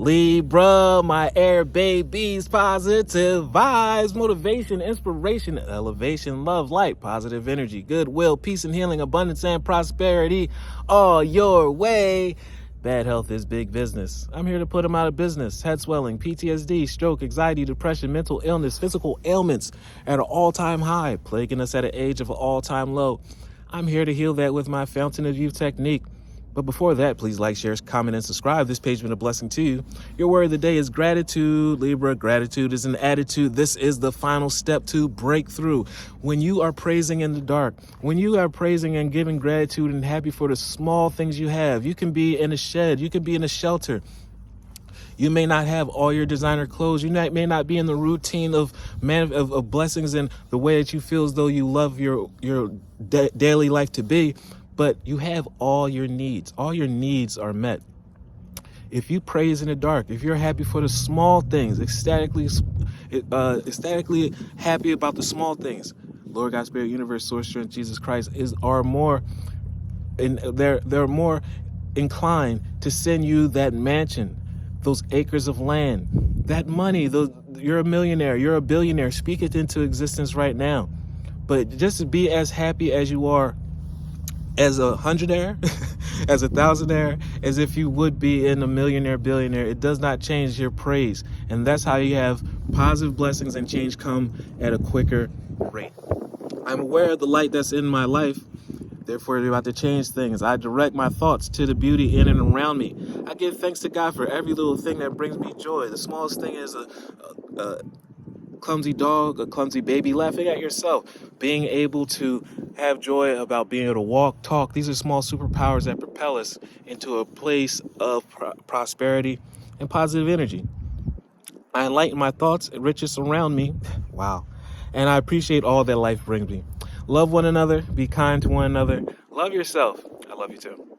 Libra, my air babies, positive vibes, motivation, inspiration, elevation, love, light, positive energy, goodwill, peace and healing, abundance and prosperity, all your way. Bad health is big business. I'm here to put them out of business. Head swelling, PTSD, stroke, anxiety, depression, mental illness, physical ailments at an all-time high, plaguing us at an age of an all-time low. I'm here to heal that with my Fountain of Youth technique. But before that, please like, share, comment, and subscribe. This page has been a blessing to you. Your word of the day is gratitude. Libra, gratitude is an attitude. This is the final step to breakthrough. When you are praising in the dark, when you are praising and giving gratitude and happy for the small things you have, you can be in a shed, you can be in a shelter. You may not have all your designer clothes. You may not be in the routine of blessings and the way that you feel as though you love your daily life to be. But you have all your needs. All your needs are met. If you praise in the dark, if you're happy for the small things, ecstatically happy about the small things, Lord God, Spirit, Universe, Source, Strength, Jesus Christ are more, and they're more inclined to send you that mansion, those acres of land, that money. You're a millionaire, you're a billionaire. Speak it into existence right now. But just be as happy as you are as a hundredaire, as a thousandaire, as if you would be in a millionaire, billionaire. It does not change your praise. And that's how you have positive blessings and change come at a quicker rate. I'm aware of the light that's in my life. Therefore, you're about to change things. I direct my thoughts to the beauty in and around me. I give thanks to God for every little thing that brings me joy. The smallest thing is a clumsy dog, a clumsy baby laughing at yourself, being able to have joy about being able to walk, talk. These are small superpowers that propel us into a place of prosperity and positive energy. I enlighten my thoughts and riches around me. Wow. And I appreciate all that life brings me. Love one another, be kind to one another, love yourself. I love you too.